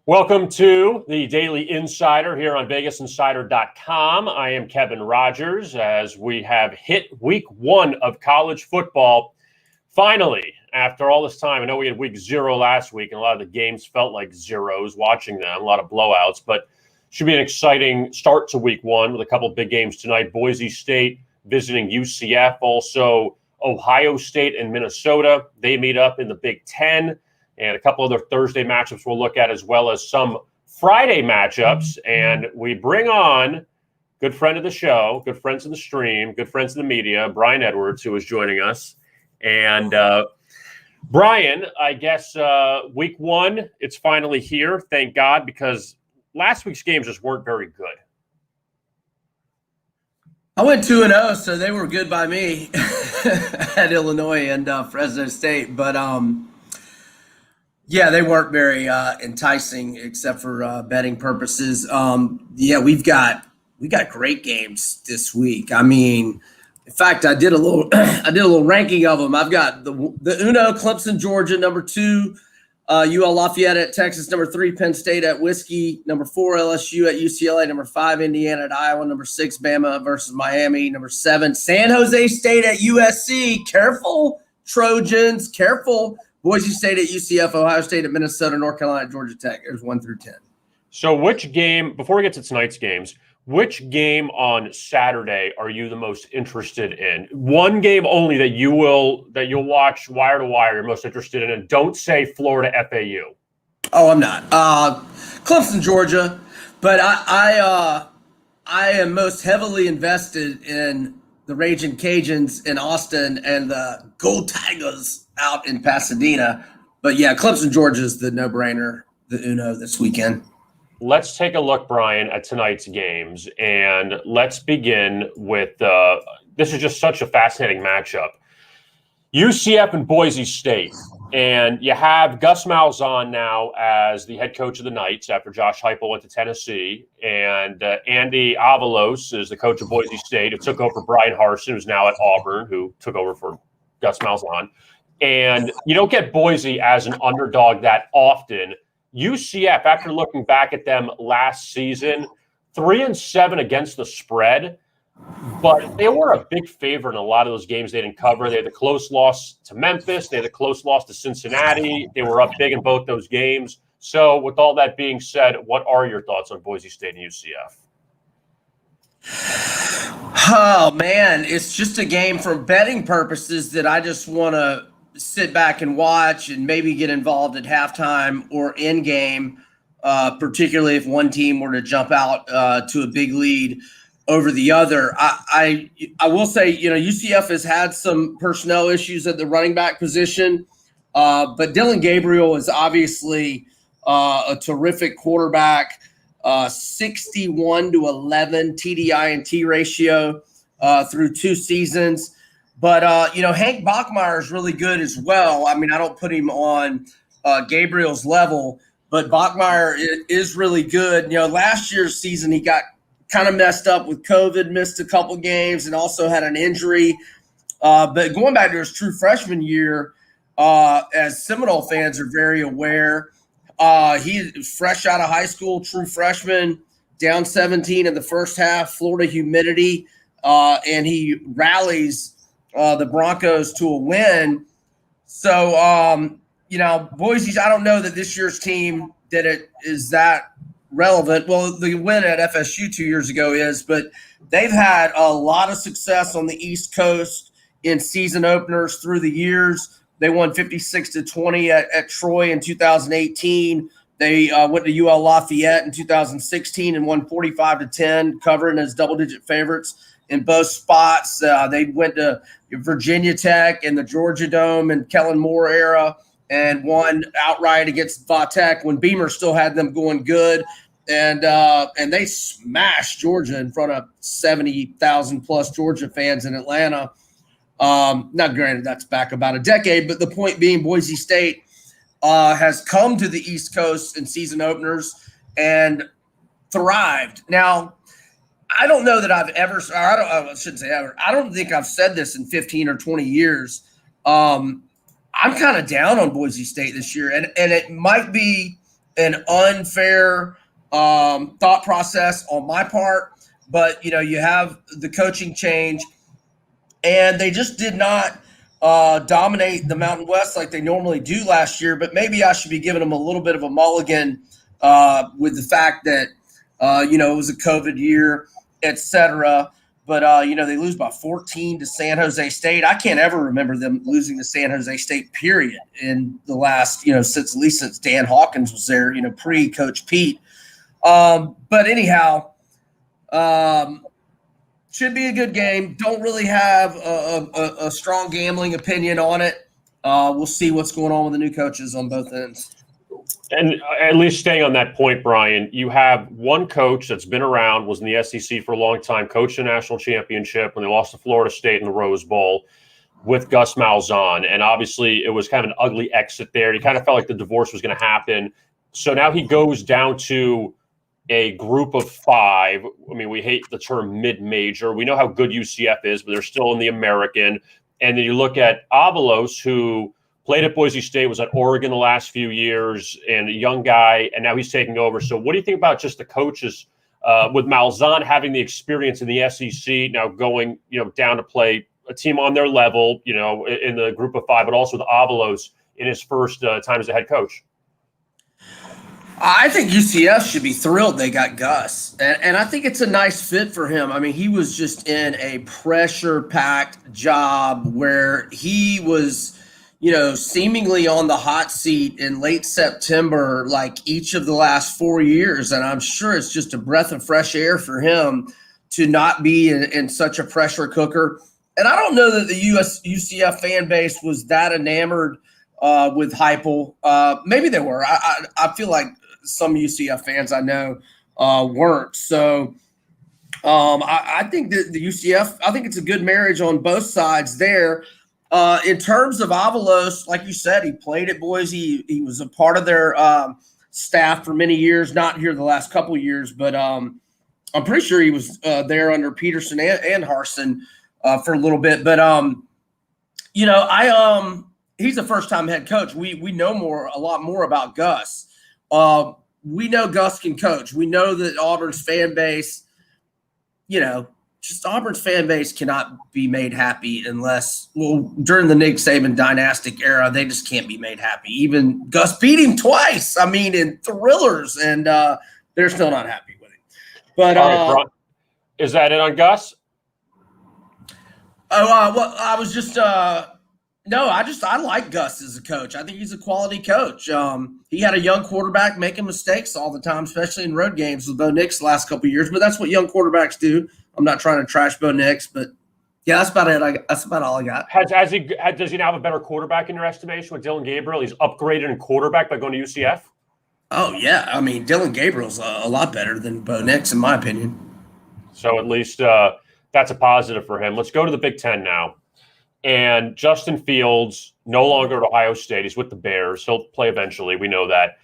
Welcome to the Daily Insider here on VegasInsider.com. I am Kevin Rogers as we have hit week one of college football. Finally, after all this time, I know we had week 0 last week and a lot of the games felt like zeros watching them, a lot of blowouts, but should be an exciting start to week one with a couple of big games tonight. Boise State visiting UCF, also Ohio State and Minnesota. They meet up in the Big Ten. And a couple other Thursday matchups we'll look at, as well as some Friday matchups. And we bring on good friend of the show, good friends in the stream, good friends in the media, Brian Edwards, who is joining us. And Brian, I guess week one, it's finally here. Thank God, because last week's games just weren't very good. I went 2-0, so they were good by me at Illinois and Fresno State. But yeah, they weren't very enticing except for betting purposes. We've got great games this week. I mean, in fact, I did a little ranking of them. I've got the Uno, Clemson, Georgia, number 2, UL Lafayette at Texas, number 3, Penn State at Whiskey, number 4, LSU at UCLA, number 5, Indiana at Iowa, number 6, Bama versus Miami, number 7, San Jose State at USC. Careful, Trojans, careful. Boise State at UCF, Ohio State at Minnesota, North Carolina at Georgia Tech. There's 1 through 10. So which game, before we get to tonight's games, which game on Saturday are you the most interested in? One game only that you'll watch wire to wire you're most interested in, and don't say Florida FAU. Oh, I'm not. Clemson, Georgia. But I am most heavily invested in the Ragin' Cajuns in Austin and the Gold Tigers out in Pasadena. But yeah, Clemson, Georgia is the no-brainer, the Uno this weekend. Let's take a look, Brian, at tonight's games. And let's begin with this is just such a fascinating matchup. UCF and Boise State. And you have Gus Malzahn now as the head coach of the Knights after Josh Heupel went to Tennessee. And Andy Avalos is the coach of Boise State, who took over for Brian Harsin, who's now at Auburn, who took over for Gus Malzahn. And you don't get Boise as an underdog that often. UCF, after looking back at them last season, 3-7 against the spread, but they were a big favorite in a lot of those games they didn't cover. They had the close loss to Memphis. They had the close loss to Cincinnati. They were up big in both those games. So with all that being said, what are your thoughts on Boise State and UCF? Oh, man, it's just a game for betting purposes that I just want to sit back and watch and maybe get involved at halftime or in game, particularly if one team were to jump out to a big lead over the other. I will say, UCF has had some personnel issues at the running back position, but Dylan Gabriel is obviously a terrific quarterback, 61-11 TDI-INT ratio through 2 seasons. But, Hank Bachmeier is really good as well. I mean, I don't put him on Gabriel's level, but Bachmeier is really good. Last year's season, he got kind of messed up with COVID, missed a couple games, and also had an injury. But going back to his true freshman year, as Seminole fans are very aware, he is fresh out of high school, true freshman, down 17 in the first half, Florida humidity, and he rallies the Broncos to a win. So, Boise's, I don't know that this year's team that it is that relevant. Well, the win at FSU 2 years ago is, but they've had a lot of success on the East Coast in season openers through the years. They won 56-20 at Troy in 2018. They went to UL Lafayette in 2016 and won 45-10, covering as double-digit favorites in both spots. They went to Virginia Tech and the Georgia Dome and Kellen Moore era and won outright against Va Tech when Beamer still had them going good. And they smashed Georgia in front of 70,000 plus Georgia fans in Atlanta. Now, granted, that's back about a decade, but the point being Boise State has come to the East Coast in season openers and thrived. Now, I don't know that I've ever – I shouldn't say ever. I don't think I've said this in 15 or 20 years. I'm kind of down on Boise State this year, and it might be an unfair thought process on my part, but you have the coaching change, and they just did not dominate the Mountain West like they normally do last year. But maybe I should be giving them a little bit of a mulligan with the fact that it was a COVID year, etc. But they lose by 14 to San Jose State. I can't ever remember them losing to San Jose State, period, in the last since Dan Hawkins was there, pre-Coach Pete. But anyhow, should be a good game. Don't really have a strong gambling opinion on it. We'll see what's going on with the new coaches on both ends. And at least staying on that point, Brian, you have one coach that's been around, was in the SEC for a long time, coached a national championship when they lost to Florida State in the Rose Bowl with Gus Malzahn. And obviously it was kind of an ugly exit there. He kind of felt like the divorce was going to happen. So now he goes down to a group of 5. I mean, we hate the term mid-major. We know how good UCF is, but they're still in the American. And then you look at Avalos, who played at Boise State, was at Oregon the last few years, and a young guy, and now he's taking over. So what do you think about just the coaches with Malzahn having the experience in the SEC, now going down to play a team on their level, in the group of 5, but also with Avalos in his first time as a head coach? I think UCF should be thrilled they got Gus. And I think it's a nice fit for him. I mean, he was just in a pressure-packed job where he was, seemingly on the hot seat in late September, like each of the last 4 years. And I'm sure it's just a breath of fresh air for him to not be in such a pressure cooker. And I don't know that the UCF fan base was that enamored with Heupel. Maybe they were. I feel like some UCF fans I know weren't. So I think that the UCF, I think it's a good marriage on both sides there. In terms of Avalos, like you said, he played at Boise. He was a part of their staff for many years, not here the last couple of years, but I'm pretty sure he was there under Peterson and Harsin for a little bit. But, he's a first-time head coach. We know a lot more about Gus. We know Gus can coach. We know that Auburn's fan base, Auburn's fan base cannot be made happy unless, during the Nick Saban dynastic era, they just can't be made happy. Even Gus beat him twice, in thrillers, and they're still not happy with him. But is that it on Gus? I was just no, I like Gus as a coach. I think he's a quality coach. He had a young quarterback making mistakes all the time, especially in road games with Bo Nix the last couple of years. But that's what young quarterbacks do. I'm not trying to trash Bo Nix, but yeah, that's about it. That's about all I got. Does he now have a better quarterback in your estimation with Dylan Gabriel? He's upgraded in quarterback by going to UCF? Oh, yeah. Dylan Gabriel's a lot better than Bo Nix, in my opinion. So at least that's a positive for him. Let's go to the Big Ten now. And Justin Fields no longer at Ohio State. He's with the Bears. He'll play eventually. We know that.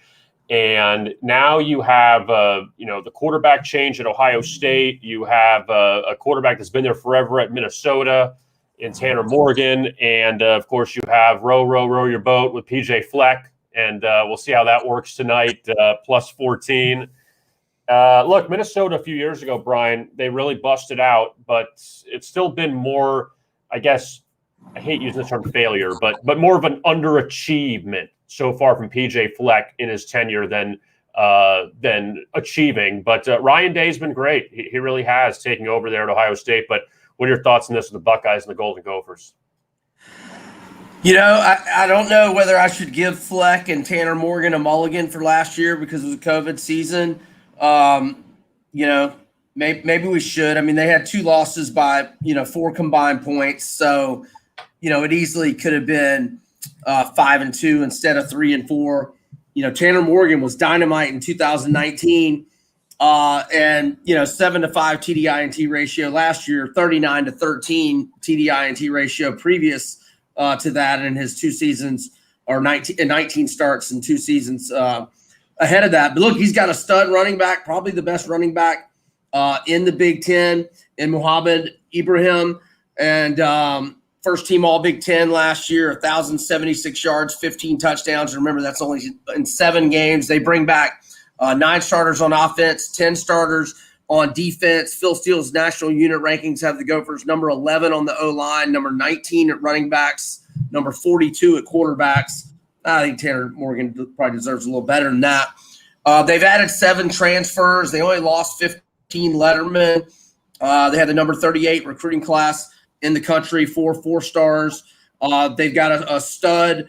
And now you have, the quarterback change at Ohio State. You have a quarterback that's been there forever at Minnesota in Tanner Morgan. And, of course, you have row your boat with PJ Fleck. And we'll see how that works tonight, plus 14. Look, Minnesota a few years ago, Brian, they really busted out. But it's still been more, I guess, I hate using the term failure, but more of an underachievement so far from PJ Fleck in his tenure than achieving. But Ryan Day's been great. He really has, taking over there at Ohio State. But what are your thoughts on this with the Buckeyes and the Golden Gophers? I don't know whether I should give Fleck and Tanner Morgan a mulligan for last year because of the COVID season. Maybe we should. They had 2 losses by, 4 combined points. So, it easily could have been 5-2 instead of 3-4. Tanner Morgan was dynamite in 2019, and 7-5 TDI&T ratio last year, 39-13 TDI&T ratio previous to that in his 2 seasons, or 19 starts and 2 seasons ahead of that. But look, he's got a stud running back, probably the best running back in the Big Ten, in Muhammad Ibrahim, and first team All Big Ten last year, 1,076 yards, 15 touchdowns. Remember, that's only in 7 games. They bring back 9 starters on offense, 10 starters on defense. Phil Steele's national unit rankings have the Gophers number 11 on the O-line, number 19 at running backs, number 42 at quarterbacks. I think Tanner Morgan probably deserves a little better than that. They've added 7 transfers. They only lost 15 lettermen. They had the number 38 recruiting class in the country, 4 stars. They've got a stud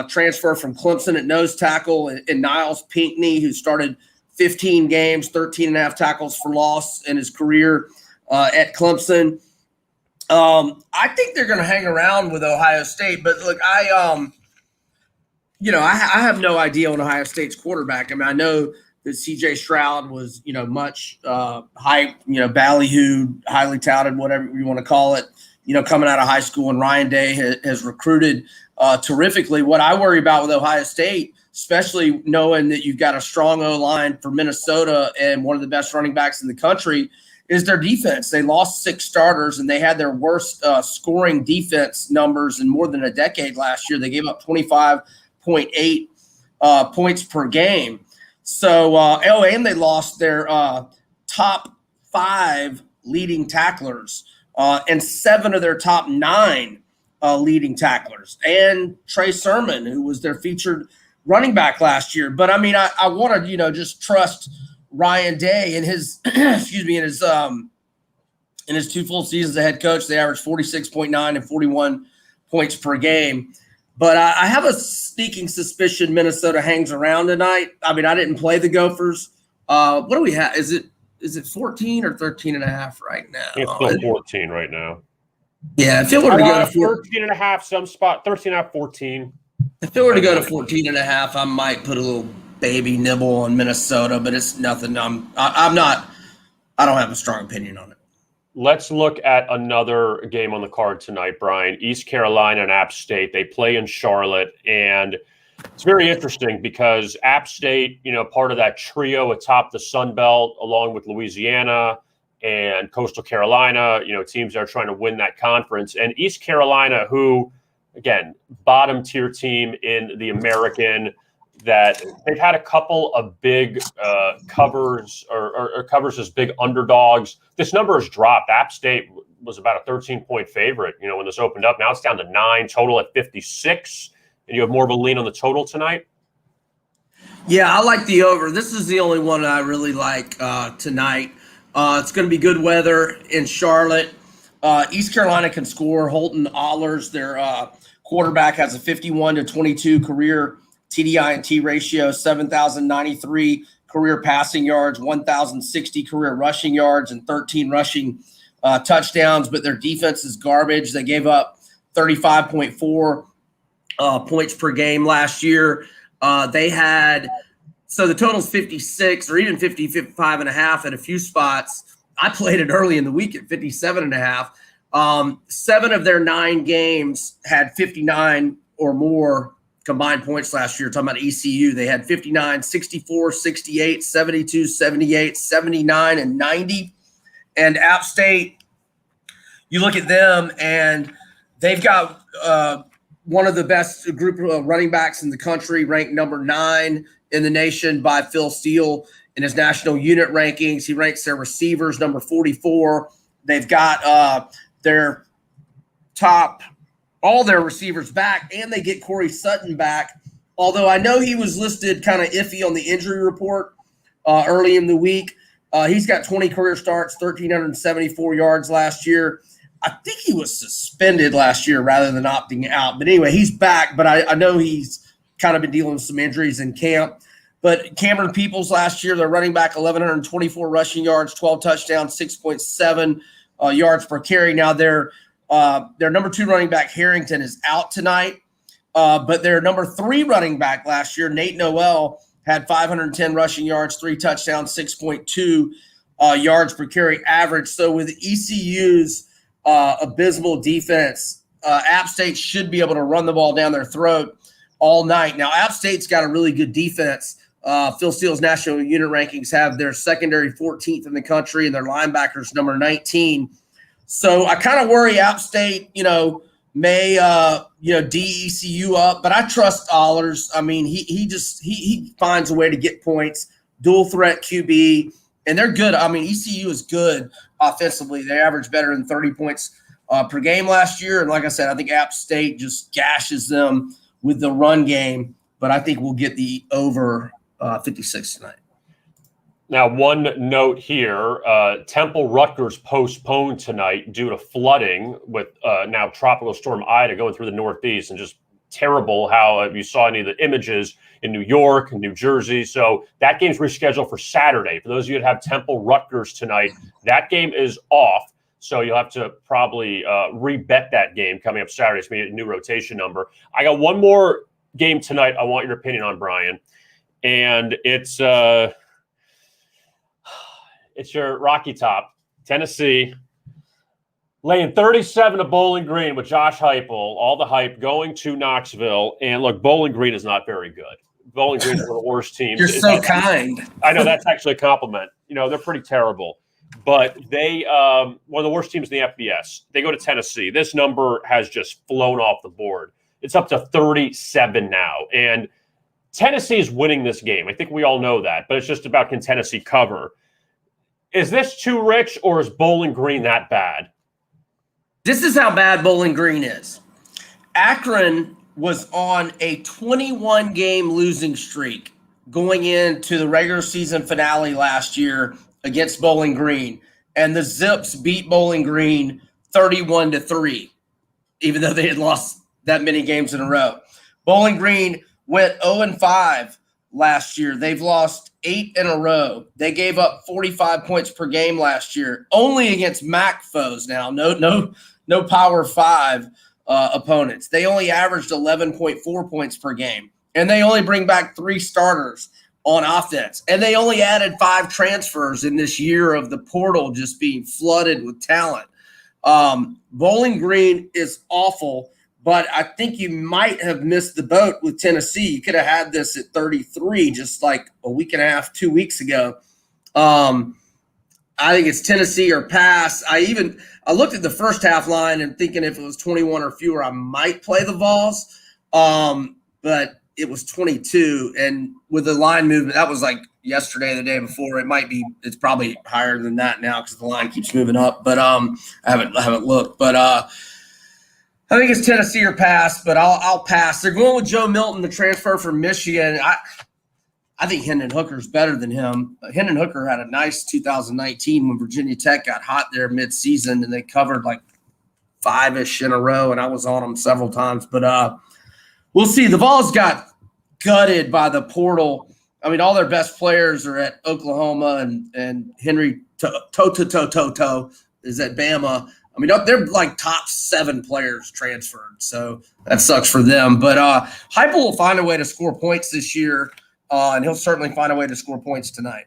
transfer from Clemson at nose tackle and Niles Pinckney, who started 15 games, 13 and a half tackles for loss in his career at Clemson. I think they're going to hang around with Ohio State, but look, I have no idea on Ohio State's quarterback. I mean, I know that C.J. Stroud was, much hype, ballyhooed, highly touted, whatever you want to call it, coming out of high school, and Ryan Day has recruited terrifically. What I worry about with Ohio State, especially knowing that you've got a strong O-line for Minnesota and one of the best running backs in the country, is their defense. They lost 6 starters, and they had their worst scoring defense numbers in more than a decade last year. They gave up 25.8 points per game. So, and they lost their top 5 leading tacklers and 7 of their top 9 leading tacklers, and Trey Sermon, who was their featured running back last year. But I mean, I want to, just trust Ryan Day in his, in his 2 full seasons as head coach. They averaged 46.9 and 41 points per game. But I have a sneaking suspicion Minnesota hangs around tonight. I mean, I didn't play the Gophers. What do we have? Is it 14 or 13 and a half right now? It's still 14 right now. Yeah, if it were to go to 13 and a half, some spot, 13 and a half, 14. If it were to go to 14 and a half, I might put a little baby nibble on Minnesota, but it's nothing. I don't have a strong opinion on it. Let's look at another game on the card tonight, Brian. East Carolina and App State. They play in Charlotte, and it's very interesting because App State, part of that trio atop the Sun Belt, along with Louisiana and Coastal Carolina, teams that are trying to win that conference. And East Carolina, who, again, bottom tier team in the American, that they've had a couple of big covers or covers as big underdogs. This number has dropped. App State was about a 13-point favorite, when this opened up. Now it's down to 9, total at 56. And you have more of a lean on the total tonight? Yeah, I like the over. This is the only one that I really like tonight. It's going to be good weather in Charlotte. East Carolina can score. Holton Ahlers, their quarterback, has a 51-22 career TDI&T ratio, 7,093 career passing yards, 1,060 career rushing yards, and 13 rushing touchdowns. But their defense is garbage. They gave up 35.4 points per game last year. So the total's 56 or even 50, 55 and a half at a few spots. I played it early in the week at 57 and a half. 7 of their 9 games had 59 or more combined points last year. Talking about ECU, they had 59, 64, 68, 72, 78, 79, and 90. And App State, you look at them, and they've got one of the best group of running backs in the country, ranked number 9 in the nation by Phil Steele in his national unit rankings. He ranks their receivers number 44. They've got all their receivers back, and they get Corey Sutton back. Although I know he was listed kind of iffy on the injury report early in the week. He's got 20 career starts, 1,374 yards last year. I think he was suspended last year rather than opting out. But anyway, he's back, but I know he's kind of been dealing with some injuries in camp. But Cameron Peoples last year, their running back, 1,124 rushing yards, 12 touchdowns, 6.7 yards per carry. Now their number 2 running back, Harrington, is out tonight. But their number 3 running back last year, Nate Noel, had 510 rushing yards, 3 touchdowns, 6.2 yards per carry average. So with ECU's abysmal defense, App State should be able to run the ball down their throat all night. Now, App State's got a really good defense. Phil Steele's national unit rankings have their secondary 14th in the country and their linebackers number 19. So I kind of worry App State, may DECU up, but I trust Allers. I mean, he finds a way to get points, dual threat QB, and they're good. I mean, ECU is good offensively. They average better than 30 points per game last year. And like I said, I think App State just gashes them with the run game, but I think we'll get the over 56 tonight. Now, one note here, Temple Rutgers postponed tonight due to flooding with now Tropical Storm Ida going through the Northeast, and just terrible how you saw any of the images in New York and New Jersey. So that game's rescheduled for Saturday. For those of you that have Temple Rutgers tonight, that game is off. So you'll have to probably re-bet that game coming up Saturday. It's going to be a new rotation number. I got one more game tonight I want your opinion on, Brian. And it's your Rocky Top, Tennessee, laying 37 to Bowling Green with Josh Heupel, all the hype, going to Knoxville. And look, Bowling Green is not very good. Bowling Green is one of the worst teams. You're so kind. I know, that's actually a compliment. They're pretty terrible. But they one of the worst teams in the FBS. They go to Tennessee. This number has just flown off the board. It's up to 37 now. And Tennessee is winning this game. I think we all know that. But it's just about, can Tennessee cover? Is this too rich, or is Bowling Green that bad? This is how bad Bowling Green is. Akron was on a 21-game losing streak going into the regular season finale last year against Bowling Green, and the Zips beat Bowling Green 31-3, even though they had lost that many games in a row. Bowling Green went 0-5 last year. They've lost 8 in a row. They gave up 45 points per game last year, only against MAC foes now. No Power 5 opponents. They only averaged 11.4 points per game, and they only bring back 3 starters on offense. And they only added 5 transfers in this year of the portal just being flooded with talent. Bowling Green is awful, but I think you might have missed the boat with Tennessee. You could have had this at 33 just like a week and a half, 2 weeks ago. I think it's Tennessee or pass. I looked at the first half line and thinking if it was 21 or fewer, I might play the Vols. But it was 22. And with the line movement, that was like yesterday, the day before. It's probably higher than that now because the line keeps moving up. But I haven't looked. But I think it's Tennessee or pass, but I'll pass. They're going with Joe Milton, the transfer from Michigan. I think Hendon Hooker's better than him. Hendon Hooker had a nice 2019 when Virginia Tech got hot there mid-season, and they covered like 5-ish in a row, and I was on them several times. But we'll see. The Vols got gutted by the portal. I mean, all their best players are at Oklahoma, and Henry Toto is at Bama. I mean, they're like top 7 players transferred, so that sucks for them. But Heupel will find a way to score points this year, and he'll certainly find a way to score points tonight.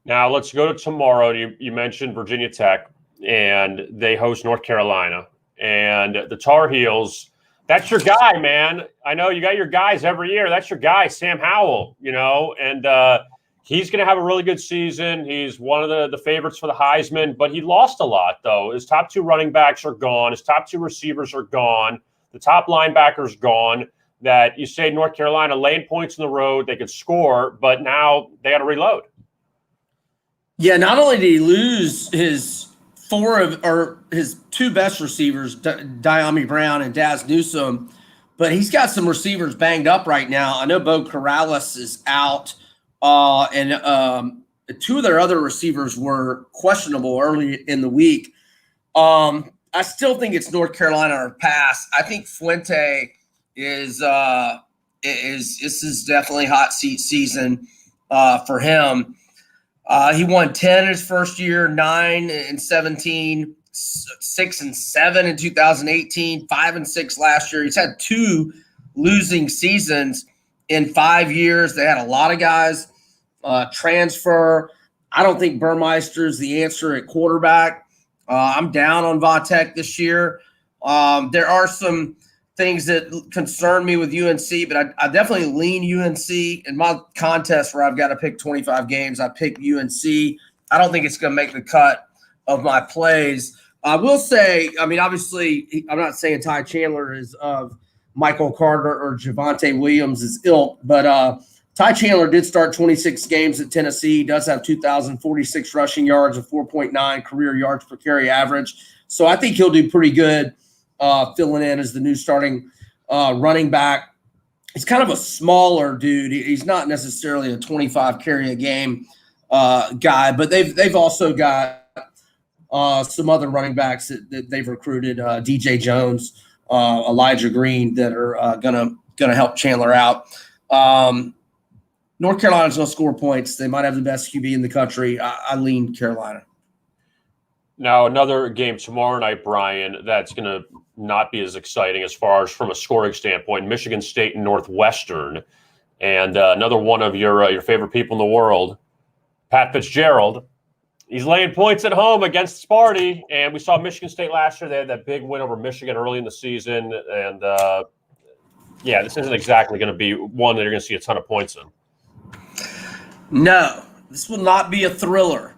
Now, let's go to tomorrow. You mentioned Virginia Tech, and they host North Carolina. And the Tar Heels, that's your guy, man. I know you got your guys every year. That's your guy, Sam Howell, and he's going to have a really good season. He's one of the favorites for the Heisman, but he lost a lot, though. His top 2 running backs are gone. His top 2 receivers are gone. The top linebacker's gone. That you say North Carolina laying points in the road, they could score, but now they got to reload. Yeah, not only did he lose his 2 best receivers, Diami Brown and Daz Newsome, but he's got some receivers banged up right now. I know Bo Corrales is out. And 2 of their other receivers were questionable early in the week. I still think it's North Carolina or pass. I think Fuente is this is definitely hot seat season for him. He won 10 in his first year, 9 in 17, 6 and 7 in 2018, 5 and 6 last year. He's had 2 losing seasons in 5 years. They had a lot of guys transfer. I don't think Burmeister is the answer at quarterback. I'm down on Vatek this year. There are some things that concern me with UNC, but I definitely lean UNC in my contest where I've got to pick 25 games. I pick UNC. I don't think it's going to make the cut of my plays. I will say, I mean, obviously, I'm not saying Ty Chandler is of Michael Carter or Javonte Williams' ilk, but Ty Chandler did start 26 games at Tennessee. He does have 2,046 rushing yards, a 4.9 career yards per carry average. So I think he'll do pretty good filling in as the new starting running back. He's kind of a smaller dude. He's not necessarily a 25 carry a game guy, but they've also got some other running backs that they've recruited, DJ Jones, Elijah Green, that are gonna help Chandler out. North Carolina's gonna score points. They might have the best QB in the country. I lean Carolina. Now, another game tomorrow night, Brian, that's going to not be as exciting as far as from a scoring standpoint. Michigan State and Northwestern. And another one of your favorite people in the world, Pat Fitzgerald. He's laying points at home against Sparty. And we saw Michigan State last year. They had that big win over Michigan early in the season. And, this isn't exactly going to be one that you're going to see a ton of points in. No, this will not be a thriller.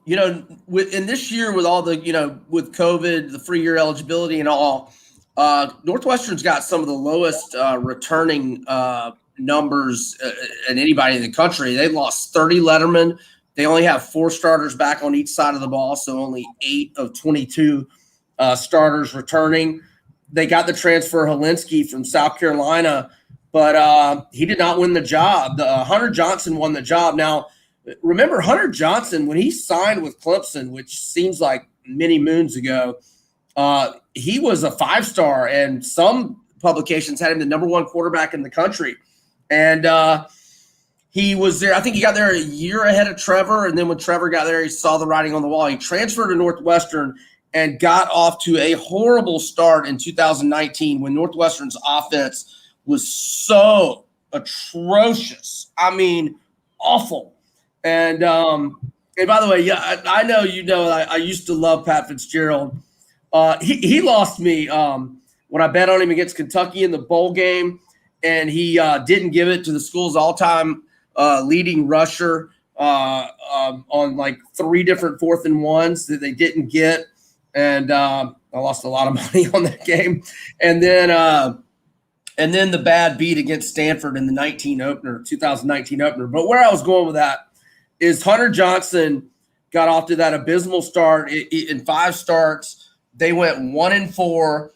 In this year with all the, with COVID, the free year eligibility and all, Northwestern's got some of the lowest returning numbers in anybody in the country. They lost 30 lettermen. They only have 4 starters back on each side of the ball, so only 8 of 22 starters returning. They got the transfer Helinski from South Carolina, but he did not win the job. Hunter Johnson won the job. Now, remember, Hunter Johnson, when he signed with Clemson, which seems like many moons ago, he was a 5-star, and some publications had him the number 1 quarterback in the country. And he was there. I think he got there a year ahead of Trevor, and then when Trevor got there, he saw the writing on the wall. He transferred to Northwestern and got off to a horrible start in 2019 when Northwestern's offense was so atrocious. I mean, awful. And by the way, I know I used to love Pat Fitzgerald. He lost me when I bet on him against Kentucky in the bowl game, and he didn't give it to the school's all-time leading rusher on like 3 different 4th and 1s that they didn't get, and I lost a lot of money on that game. And then the bad beat against Stanford in the 2019 opener. But where I was going with that is Hunter Johnson got off to that abysmal start. In 5 starts, they went 1-4.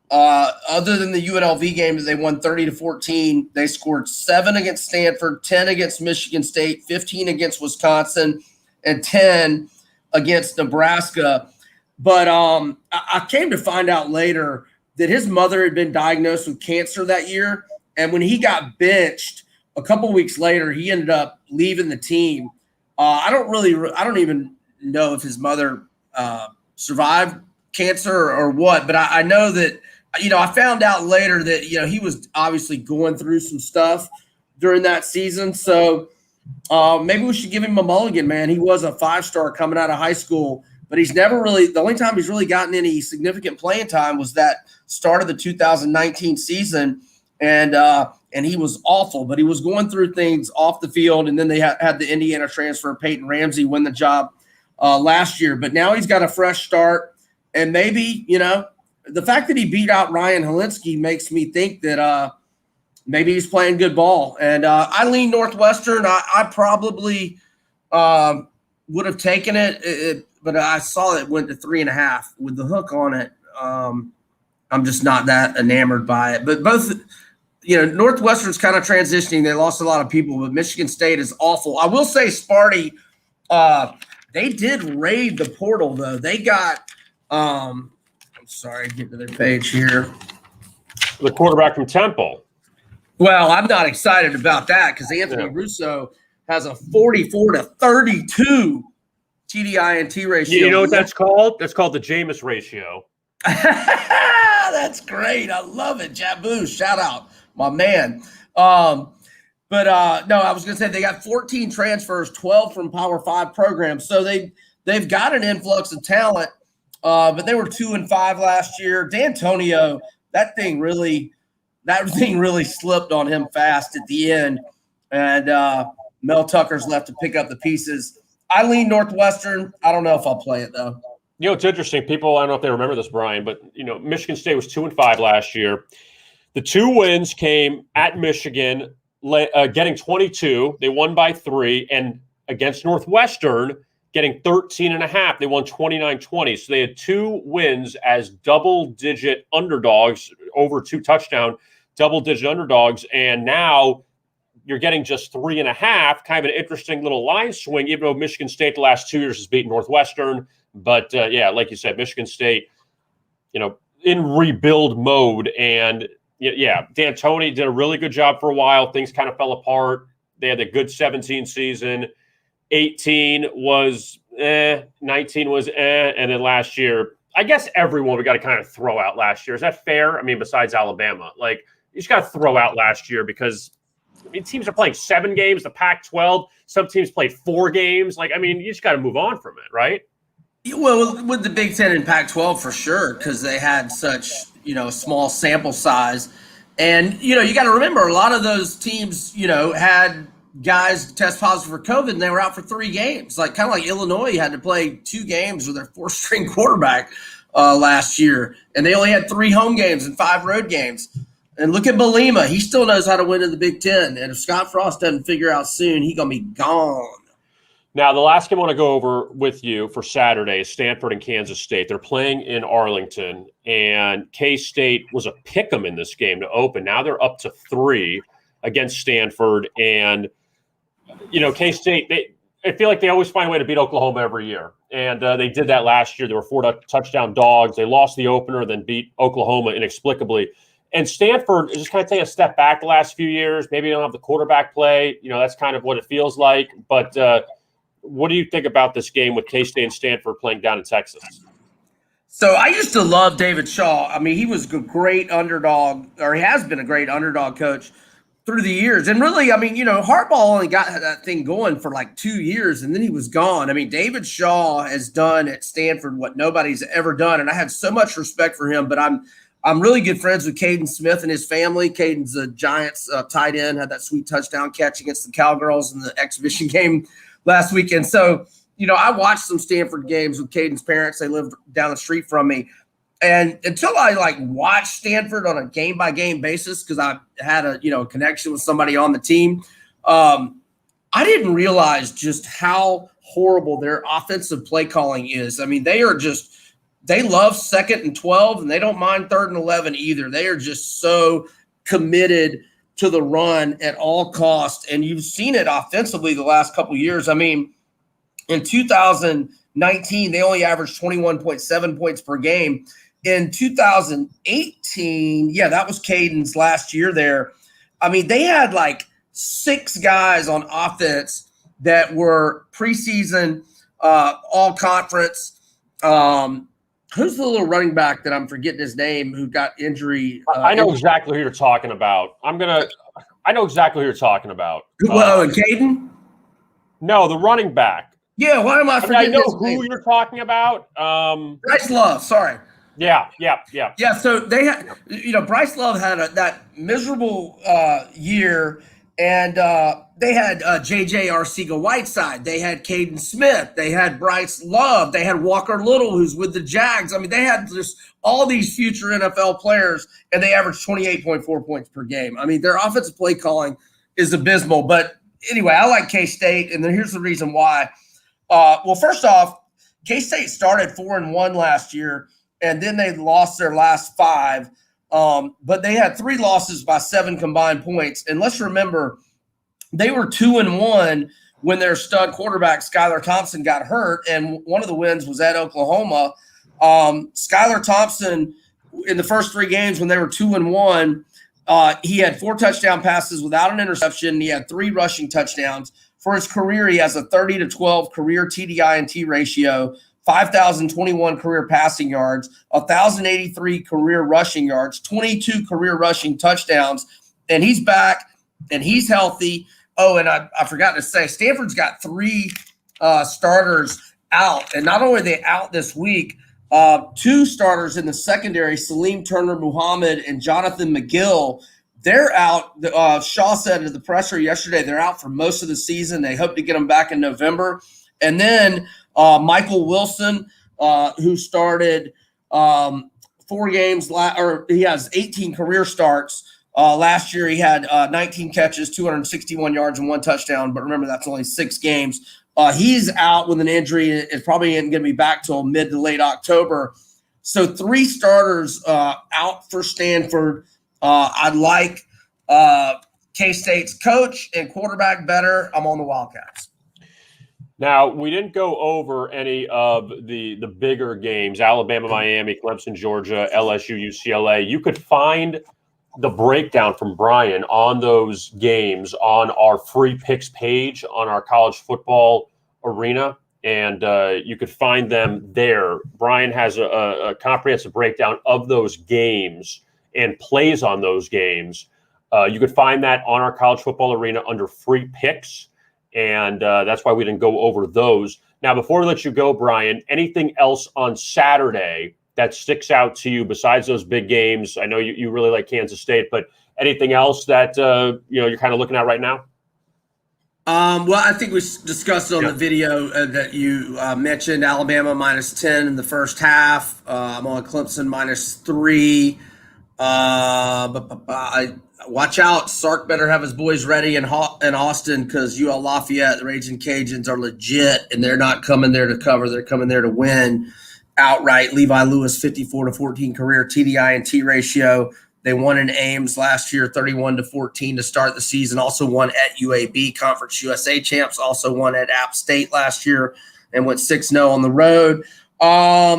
Other than the UNLV game that they won 30-14, they scored 7 against Stanford, 10 against Michigan State, 15 against Wisconsin, and 10 against Nebraska. But I came to find out later that his mother had been diagnosed with cancer that year, and when he got benched a couple weeks later, he ended up leaving the team. I don't even know if his mother survived cancer or what, but I know that, I found out later that, he was obviously going through some stuff during that season. So maybe we should give him a mulligan, man. He was a 5-star coming out of high school, but he's never really, the only time he's really gotten any significant playing time was that start of the 2019 season. And he was awful, but he was going through things off the field. And then they had the Indiana transfer, Peyton Ramsey, win the job last year. But now he's got a fresh start. And maybe, the fact that he beat out Ryan Helinski makes me think that maybe he's playing good ball. And I lean Northwestern. I probably would have taken it, but I saw it went to 3.5 with the hook on it. I'm just not that enamored by it. But both – Northwestern's kind of transitioning. They lost a lot of people, but Michigan State is awful. I will say Sparty, they did raid the portal, though. They got I'm sorry, get to their page here. The quarterback from Temple. Well, I'm not excited about that because Anthony Russo has a 44-32 TDI-NT ratio. You know what that's called? That's called the Jameis ratio. That's great. I love it. Jabu, shout out. My man. No, I was going to say they got 14 transfers, 12 from Power 5 programs. So they've got an influx of talent, but they were 2-5 last year. D'Antonio, that thing really slipped on him fast at the end. And Mel Tucker's left to pick up the pieces. I lean Northwestern. I don't know if I'll play it, though. You know, it's interesting. People, I don't know if they remember this, Brian, but Michigan State was 2-5 last year. The 2 wins came at Michigan, getting 22. They won by 3, and against Northwestern, getting 13.5. They won 29-20. So they had 2 wins as double-digit underdogs, over 2 touchdown, double-digit underdogs, and now you're getting just 3.5. Kind of an interesting little line swing, even though Michigan State the last 2 years has beaten Northwestern. But like you said, Michigan State, in rebuild mode. And D'Antoni did a really good job for a while. Things kind of fell apart. They had a good 17 season. 18 was 19 was and then last year, I guess everyone we got to kind of throw out last year. Is that fair? I mean, besides Alabama, like you just got to throw out last year because teams are playing 7 games. The Pac-12, some teams played 4 games. Like, I mean, you just got to move on from it, right? Well, with the Big Ten and Pac-12 for sure, because they had such small sample size, and you got to remember a lot of those teams had guys test positive for COVID and they were out for 3 games. Like kind of like Illinois had to play 2 games with their 4th-string quarterback last year, and they only had 3 home games and 5 road games. And look at Belima; he still knows how to win in the Big Ten. And if Scott Frost doesn't figure out soon, he's gonna be gone. Now, the last game I want to go over with you for Saturday is Stanford and Kansas State. They're playing in Arlington, and K-State was a pick'em in this game to open. Now they're up to 3 against Stanford, and K-State, I feel like they always find a way to beat Oklahoma every year. And they did that last year. They were 4-touchdown dogs. They lost the opener, then beat Oklahoma inexplicably. And Stanford is just kind of taking a step back the last few years. Maybe they don't have the quarterback play. That's kind of what it feels like. But what do you think about this game with K-State and Stanford playing down in Texas? So I used to love David Shaw. I mean, he was a great underdog, or he has been a great underdog coach through the years. And really, I mean, Harbaugh only got that thing going for like 2 years, and then he was gone. I mean, David Shaw has done at Stanford what nobody's ever done, and I had so much respect for him. But I'm really good friends with Caden Smith and his family. Caden's a Giants tight end, had that sweet touchdown catch against the Cowgirls in the exhibition game last weekend. So, I watched some Stanford games with Caden's parents. They lived down the street from me. And until I watched Stanford on a game-by-game basis, because I had a connection with somebody on the team, I didn't realize just how horrible their offensive play calling is. I mean, they love 2nd and 12, and they don't mind 3rd and 11 either. They are just so committed to the run at all costs, and you've seen it offensively the last couple of years. I mean, in 2019, they only averaged 21.7 points per game. In 2018, that was Caden's last year there. I mean, they had like 6 guys on offense that were preseason all-conference. Who's the little running back that I'm forgetting his name who got injury? I know exactly who you're talking about. I know exactly who you're talking about. Well, and Caden? No, the running back. Yeah, why am I forgetting? I know who you're talking about. Bryce Love, sorry. Yeah. Yeah, so they had, Bryce Love had that miserable year, and they had J.J. Arcega-Whiteside. They had Caden Smith. They had Bryce Love. They had Walker Little, who's with the Jags. I mean, they had just all these future NFL players, and they averaged 28.4 points per game. I mean, their offensive play calling is abysmal. But anyway, I like K-State, and then here's the reason why. Well, first off, K-State started 4-1 last year, and then they lost their last 5. But they had 3 losses by 7 combined points. And let's remember, they were 2-1 when their stud quarterback, Skylar Thompson, got hurt. And one of the wins was at Oklahoma. Skylar Thompson, in the first 3 games when they were 2-1, he had 4 touchdown passes without an interception. He had 3 rushing touchdowns. For his career, he has a 30-12 career TDI&T ratio, 5,021 career passing yards, 1,083 career rushing yards, 22 career rushing touchdowns, and he's back, and he's healthy. Oh, and I forgot to say, Stanford's got 3 starters out, and not only are they out this week, 2 starters in the secondary, Salim Turner-Muhammad and Jonathan McGill, they're out. Shaw said at the presser yesterday they're out for most of the season. They hope to get them back in November. And then Michael Wilson, who started 4 games, or he has 18 career starts. Last year, he had 19 catches, 261 yards, and 1 touchdown. But remember, that's only 6 games. He's out with an injury. It's probably isn't going to be back till mid to late October. So 3 starters out for Stanford. I like K-State's coach and quarterback better. I'm on the Wildcats. Now, we didn't go over any of the bigger games, Alabama, Miami, Clemson, Georgia, LSU, UCLA. You could find the breakdown from Brian on those games on our free picks page on our college football arena, and you could find them there. Brian has a comprehensive breakdown of those games and plays on those games. You could find that on our college football arena under free picks. And that's why we didn't go over those. Now, before we let you go, Brian, anything else on Saturday that sticks out to you besides those big games? I know you really like Kansas State, but anything else that you're kind of looking at right now? Well, I think we discussed on the video that you mentioned Alabama -10 in the first half. I'm on Clemson -3. Watch out. Sark better have his boys ready in Austin because UL Lafayette, the Raging Cajuns, are legit, and they're not coming there to cover. They're coming there to win outright. Levi Lewis, 54-14 career TDI and T ratio. They won in Ames last year, 31-14 to start the season. Also won at UAB, Conference USA champs. Also won at App State last year and went 6-0 on the road. I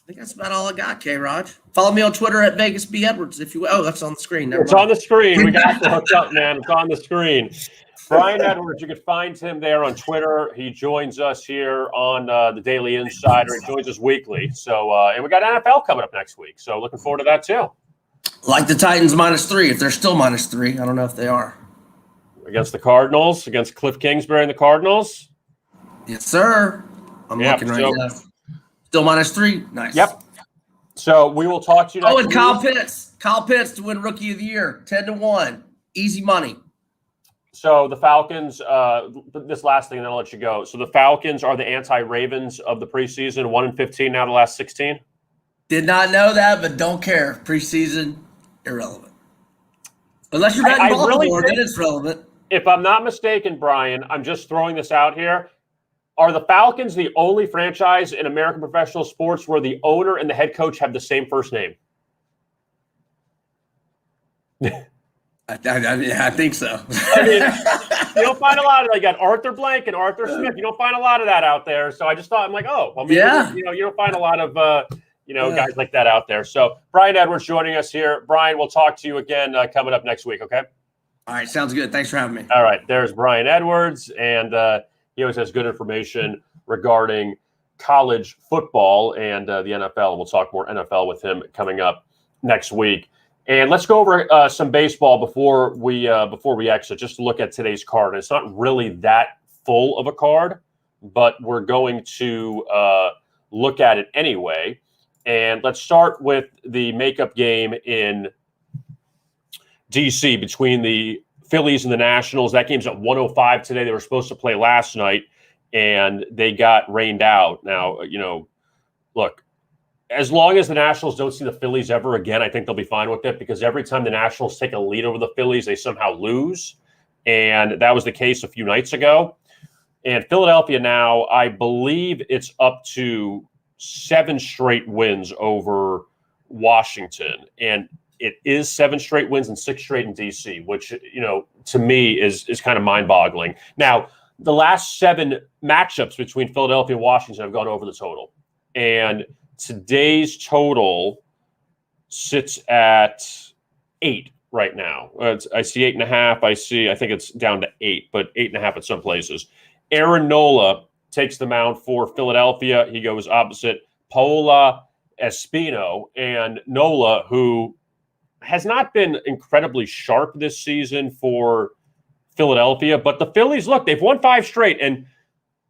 think that's about all I got, K-Raj. Follow me on Twitter at Vegas B. Edwards if you will. Oh, that's on the screen. It's on the screen. We got it hooked up, man. It's on the screen. Brian Edwards, you can find him there on Twitter. He joins us here on the Daily Insider. He joins us weekly. So, and we got NFL coming up next week. So looking forward to that too. Like the Titans -3, if they're still -3. I don't know if they are. Against the Cardinals, against Cliff Kingsbury and the Cardinals. Yes, sir. I'm looking right now. Still -3. Nice. Yep. So we will talk to you next week. week. Kyle Pitts to win Rookie of the Year, 10-1, easy money. So the Falcons. This last thing, and then I'll let you go. So the Falcons are the anti-Ravens of the preseason. 1-15 now, the last 16. Did not know that, but don't care. Preseason, irrelevant. Unless you're betting Baltimore, then it's relevant. If I'm not mistaken, Brian, I'm just throwing this out here. Are the Falcons the only franchise in American professional sports where the owner and the head coach have the same first name? I think so. I mean, you don't find a lot of. They got Arthur Blank and Arthur Smith. You don't find a lot of that out there. So I just thought, I'm like, oh, well, maybe, you don't find a lot of guys like that out there. So Brian Edwards joining us here. Brian, we'll talk to you again coming up next week. Okay. All right, sounds good. Thanks for having me. All right, there's Brian Edwards, and he always has good information regarding college football and the NFL. We'll talk more NFL with him coming up next week. And let's go over some baseball before we exit, just to look at today's card. And it's not really that full of a card, but we're going to look at it anyway. And let's start with the makeup game in D.C. between the Phillies and the Nationals. That game's at 1:05 today. They were supposed to play last night, and they got rained out. Now, look, as long as the Nationals don't see the Phillies ever again, I think they'll be fine with it, because every time the Nationals take a lead over the Phillies, they somehow lose. And that was the case a few nights ago. And Philadelphia now, I believe it's up to 7 straight wins over Washington. And it is 7 straight wins and 6 straight in D.C., which, to me is kind of mind-boggling. Now, the last 7 matchups between Philadelphia and Washington have gone over the total. And today's total sits at 8 right now. I see 8.5. I think it's down to 8, but 8.5 at some places. Aaron Nola takes the mound for Philadelphia. He goes opposite Paola Espino, and Nola, who has not been incredibly sharp this season for Philadelphia, but the Phillies, look, they've won 5 straight, and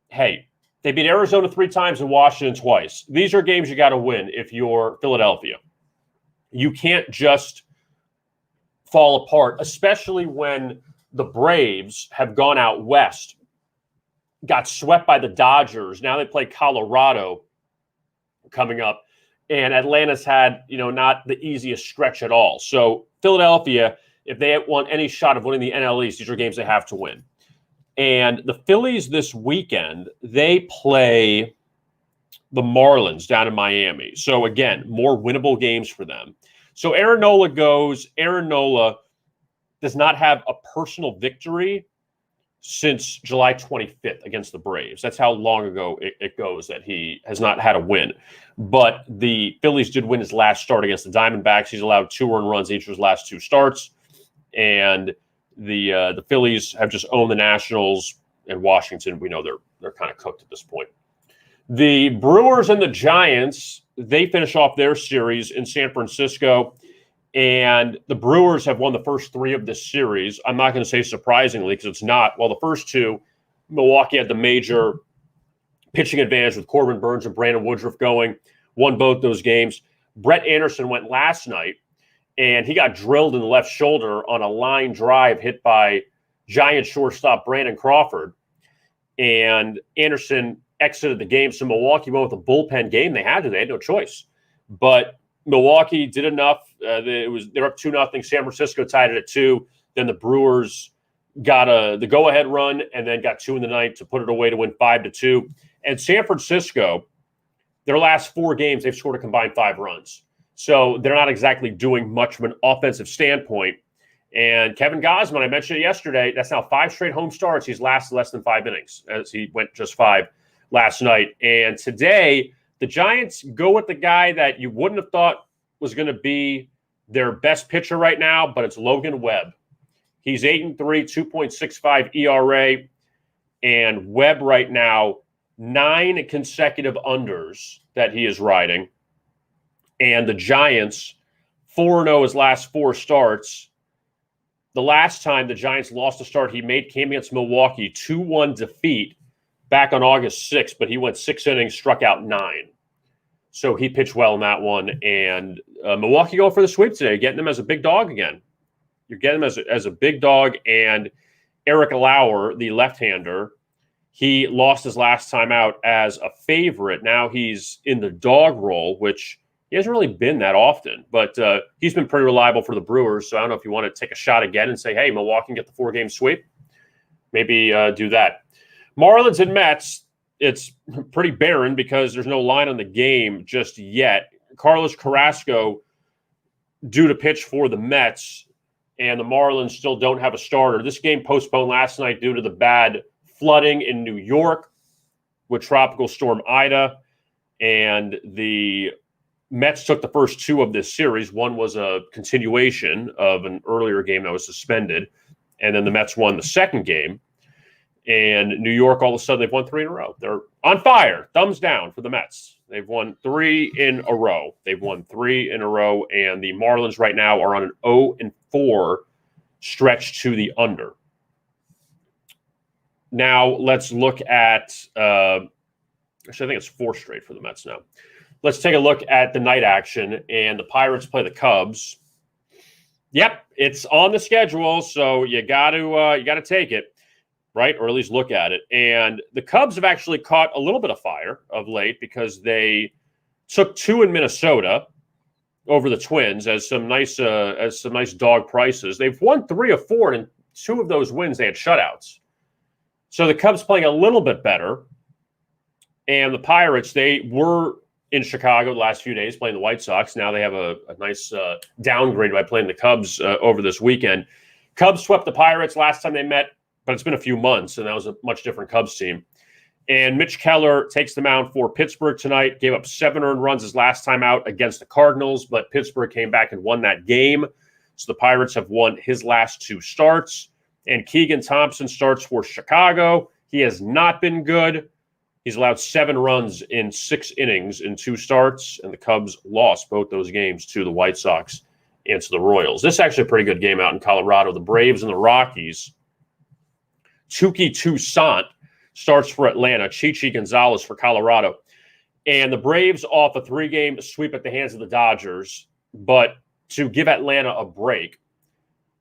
hey, they beat Arizona 3 times and Washington twice. These are games you got to win if you're Philadelphia. You can't just fall apart, especially when the Braves have gone out west got swept by the Dodgers. Now they play Colorado coming up. And Atlanta's had, not the easiest stretch at all. So Philadelphia, if they want any shot of winning the NL East, these are games they have to win. And the Phillies this weekend, they play the Marlins down in Miami. So again, more winnable games for them. So Aaron Nola goes. Aaron Nola does not have a personal victory since July 25th against the Braves. That's how long ago it goes that he has not had a win. But the Phillies did win his last start against the Diamondbacks. He's allowed 2 earned runs each of his last 2 starts. And the Phillies have just owned the Nationals, and Washington, we know they're kind of cooked at this point. The Brewers and the Giants, they finish off their series in San Francisco. And the Brewers have won the first 3 of this series. I'm not going to say surprisingly because it's not. Well, the first 2, Milwaukee had the major pitching advantage with Corbin Burns and Brandon Woodruff going, won both those games. Brett Anderson went last night, and he got drilled in the left shoulder on a line drive hit by Giant shortstop Brandon Crawford. And Anderson exited the game. So Milwaukee went with a bullpen game. They had no choice. But Milwaukee did enough. They're up 2-0. San Francisco tied it at 2. Then the Brewers got the go-ahead run and then got 2 in the ninth to put it away to win 5-2. And San Francisco, their last 4 games, they've scored a combined 5 runs. So they're not exactly doing much from an offensive standpoint. And Kevin Gausman, I mentioned it yesterday, that's now 5 straight home starts. He's lasted less than 5 innings, as he went just 5 last night. And today, the Giants go with the guy that you wouldn't have thought was going to be their best pitcher right now, but it's Logan Webb. He's 8-3, 2.65 ERA, and Webb right now, 9 consecutive unders that he is riding. And the Giants, 4-0 his last 4 starts. The last time the Giants lost a start he made came against Milwaukee, 2-1 defeat back on August 6th, but he went 6 innings, struck out 9. So he pitched well in that one. And Milwaukee going for the sweep today, getting them as a big dog again. You're getting them as a big dog. And Eric Lauer, the left-hander, he lost his last time out as a favorite. Now he's in the dog role, which he hasn't really been that often. But he's been pretty reliable for the Brewers. So I don't know if you want to take a shot again and say, hey, Milwaukee can get the 4-game sweep. Maybe do that. Marlins and Mets, it's pretty barren because there's no line on the game just yet. Carlos Carrasco due to pitch for the Mets, and the Marlins still don't have a starter. This game postponed last night due to the bad flooding in New York with Tropical Storm Ida, and the Mets took the first 2 of this series. One was a continuation of an earlier game that was suspended, and then the Mets won the second game. And New York, all of a sudden, they've won 3 in a row. They're on fire. Thumbs down for the Mets. They've won 3 in a row. And the Marlins right now are on an 0-4 stretch to the under. Now, let's look at actually, I think it's 4 straight for the Mets now. Let's take a look at the night action. And the Pirates play the Cubs. Yep, it's on the schedule, so you got to take it. Right, or at least look at it. And the Cubs have actually caught a little bit of fire of late because they took 2 in Minnesota over the Twins as some nice dog prices. They've won 3 of 4, and 2 of those wins they had shutouts. So the Cubs playing a little bit better, and the Pirates, they were in Chicago the last few days playing the White Sox. Now they have a nice downgrade by playing the Cubs over this weekend. Cubs swept the Pirates last time they met, but it's been a few months, and that was a much different Cubs team. And Mitch Keller takes the mound for Pittsburgh tonight, gave up 7 earned runs his last time out against the Cardinals, but Pittsburgh came back and won that game. So the Pirates have won his last 2 starts. And Keegan Thompson starts for Chicago. He has not been good. He's allowed 7 runs in 6 innings in 2 starts, and the Cubs lost both those games to the White Sox and to the Royals. This is actually a pretty good game out in Colorado. The Braves and the Rockies. Touki Toussaint starts for Atlanta. Chichi Gonzalez for Colorado. And the Braves off a 3-game sweep at the hands of the Dodgers. But to give Atlanta a break,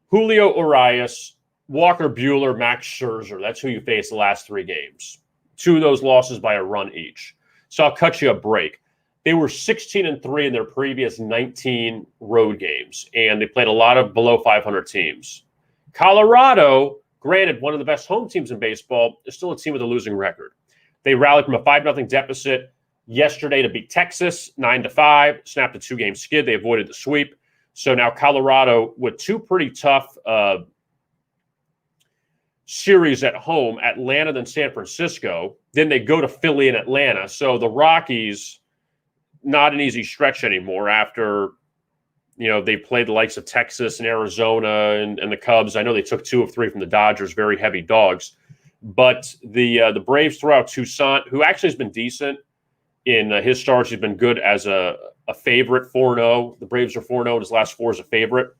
Julio Urias, Walker Buehler, Max Scherzer, that's who you face the last 3 games. 2 of those losses by a run each. So I'll cut you a break. They were 16-3 in their previous 19 road games, and they played a lot of below 500 teams. Colorado, granted, one of the best home teams in baseball, is still a team with a losing record. They rallied from a 5-0 deficit yesterday to beat Texas 9-5, snapped a 2-game skid. They avoided the sweep. So now Colorado with 2 pretty tough series at home, Atlanta, then San Francisco. Then they go to Philly and Atlanta. So the Rockies, not an easy stretch anymore after, they played the likes of Texas and Arizona and the Cubs. I know they took 2 of 3 from the Dodgers, very heavy dogs. But the Braves throw out Toussaint, who actually has been decent in his starts. He's been good as a favorite, 4-0. The Braves are 4-0. His last 4 is a favorite,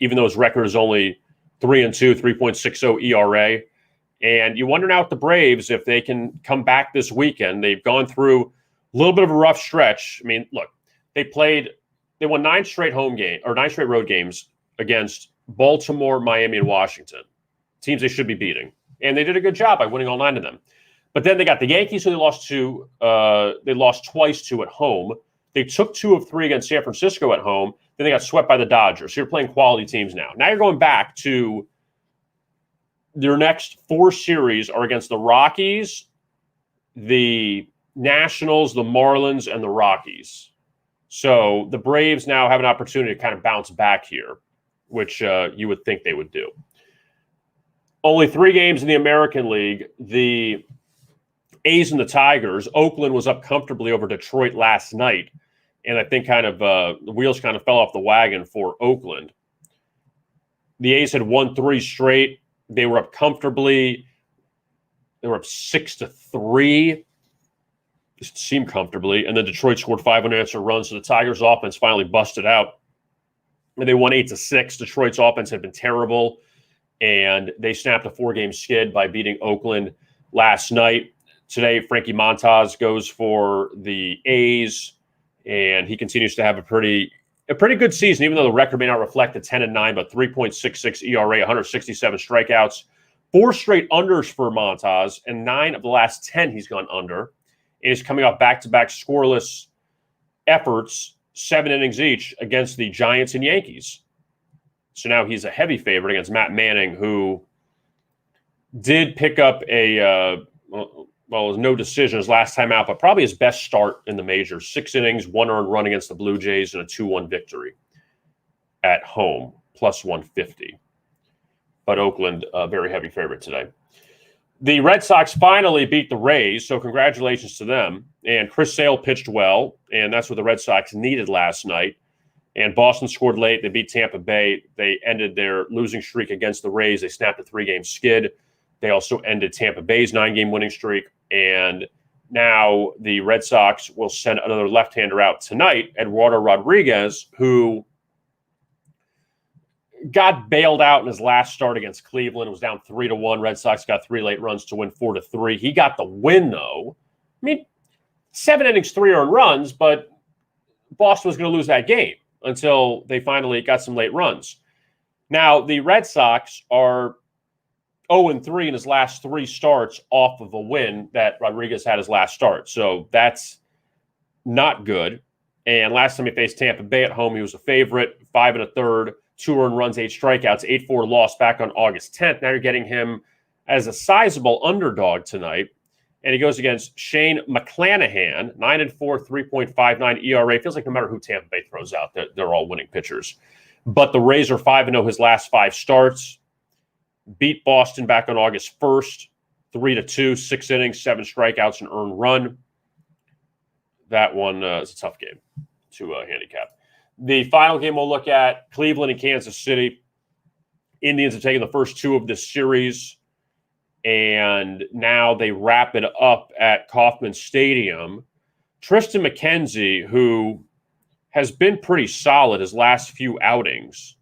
even though his record is only 3-2, 3.60 ERA. And you wonder now with the Braves if they can come back this weekend. They've gone through a little bit of a rough stretch. I mean, look, they won 9 straight road games against Baltimore, Miami, and Washington, teams they should be beating. And they did a good job by winning all 9 of them. But then they got the Yankees, who they lost to. They lost twice to at home. They took 2 of 3 against San Francisco at home. Then they got swept by the Dodgers. So you're playing quality teams now. Now you're going back to their next 4 series are against the Rockies, the Nationals, the Marlins, and the Rockies. So the Braves now have an opportunity to kind of bounce back here, which you would think they would do. Only 3 games in the American League. The A's and the Tigers. Oakland was up comfortably over Detroit last night. And I think the wheels kind of fell off the wagon for Oakland. The A's had won 3 straight. They were up comfortably. They were up 6-3. It seemed comfortably. And then Detroit scored 5 unanswered runs. So the Tigers' offense finally busted out. And they won 8-6. Detroit's offense had been terrible. And they snapped a 4-game skid by beating Oakland last night. Today, Frankie Montas goes for the A's. And he continues to have a pretty good season, even though the record may not reflect the 10-9, but 3.66 ERA, 167 strikeouts, 4 straight unders for Montas, and 9 of the last 10 he's gone under. And he's coming off back-to-back scoreless efforts, 7 innings each against the Giants and Yankees. So now he's a heavy favorite against Matt Manning, who did pick up it was no decision his last time out, but probably his best start in the majors. 6 innings, 1 earned run against the Blue Jays, and a 2-1 victory at home, plus 150. But Oakland, a very heavy favorite today. The Red Sox finally beat the Rays, so congratulations to them. And Chris Sale pitched well, and that's what the Red Sox needed last night. And Boston scored late. They beat Tampa Bay. They ended their losing streak against the Rays. They snapped a 3-game skid. They also ended Tampa Bay's 9-game winning streak. And now the Red Sox will send another left-hander out tonight, Eduardo Rodriguez, who got bailed out in his last start against Cleveland. It was down 3-1. Red Sox got 3 late runs to win 4-3. He got the win, though. I mean, 7 innings, 3 earned runs, but Boston was going to lose that game until they finally got some late runs. Now, the Red Sox are 0-3 in his last 3 starts off of a win that Rodriguez had his last start. So that's not good. And last time he faced Tampa Bay at home, he was a favorite, 5 1/3, 2 earned runs, 8 strikeouts, 8-4 loss back on August 10th. Now you're getting him as a sizable underdog tonight. And he goes against Shane McClanahan, 9-4, 3.59 ERA. Feels like no matter who Tampa Bay throws out, they're all winning pitchers. But the Rays are 5-0 his last 5 starts. Beat Boston back on August 1st, 3-2, 6 innings, 7 strikeouts, and earned run. That one is a tough game to handicap. The final game we'll look at, Cleveland and Kansas City. Indians have taken the first 2 of this series, and now they wrap it up at Kauffman Stadium. Tristan McKenzie, who has been pretty solid his last few outings,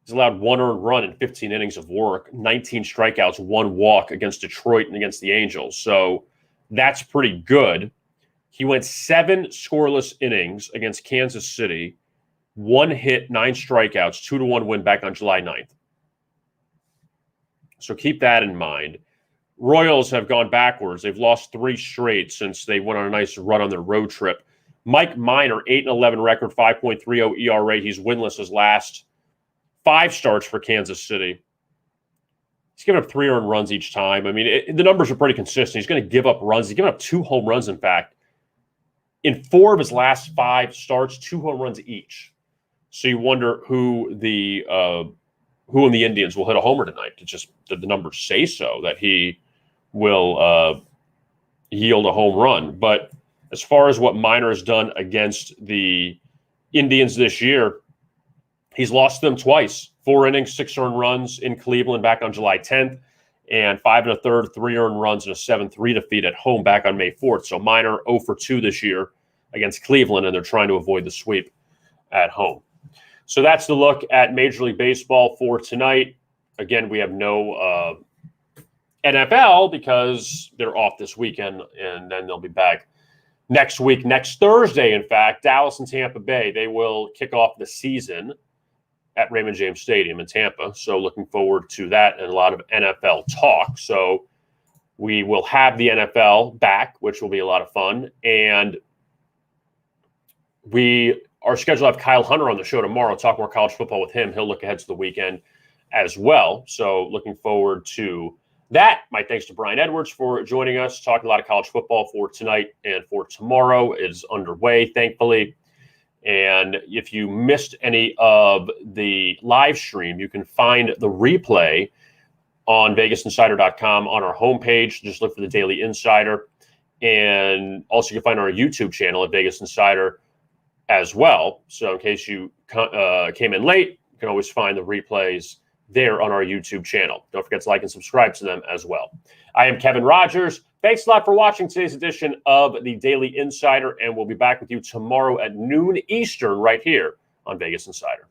he's allowed 1 earned run in 15 innings of work, 19 strikeouts, 1 walk against Detroit and against the Angels. So that's pretty good. He went 7 scoreless innings against Kansas City, 1 hit, 9 strikeouts, 2-1 win back on July 9th. So keep that in mind. Royals have gone backwards. They've lost 3 straight since they went on a nice run on their road trip. Mike Minor, 8-11 record, 5.30 ERA. He's winless his last 5 starts for Kansas City. He's given up 3 earned runs each time. I mean, the numbers are pretty consistent. He's going to give up runs. He's given up 2 home runs, in fact. In 4 of his last 5 starts, 2 home runs each. So you wonder who in the Indians will hit a homer tonight. It's just the numbers say so, that he will yield a home run. But as far as what Minor has done against the Indians this year, he's lost them twice. 4 innings, 6 earned runs in Cleveland back on July 10th, and 5 1/3, 3 earned runs, and a 7-3 defeat at home back on May 4th. So Minor 0 for 2 this year against Cleveland, and they're trying to avoid the sweep at home. So that's the look at Major League Baseball for tonight. Again, we have no NFL because they're off this weekend, and then they'll be back next week. Next Thursday, in fact, Dallas and Tampa Bay, they will kick off the season at Raymond James Stadium in Tampa. So looking forward to that and a lot of NFL talk. So we will have the NFL back, which will be a lot of fun. And we are scheduled to have Kyle Hunter on the show tomorrow, talk more college football with him. He'll look ahead to the weekend as well. So looking forward to that. My thanks to Brian Edwards for joining us, talking a lot of college football for tonight and for tomorrow. It is underway, thankfully. And if you missed any of the live stream, you can find the replay on VegasInsider.com on our homepage. Just look for the Daily Insider. And also you can find our YouTube channel at Vegas Insider as well. So in case you came in late, you can always find the replays there on our YouTube channel. Don't forget to like and subscribe to them as well. I am Kevin Rogers. Thanks a lot for watching today's edition of the Daily Insider, and we'll be back with you tomorrow at noon Eastern right here on Vegas Insider.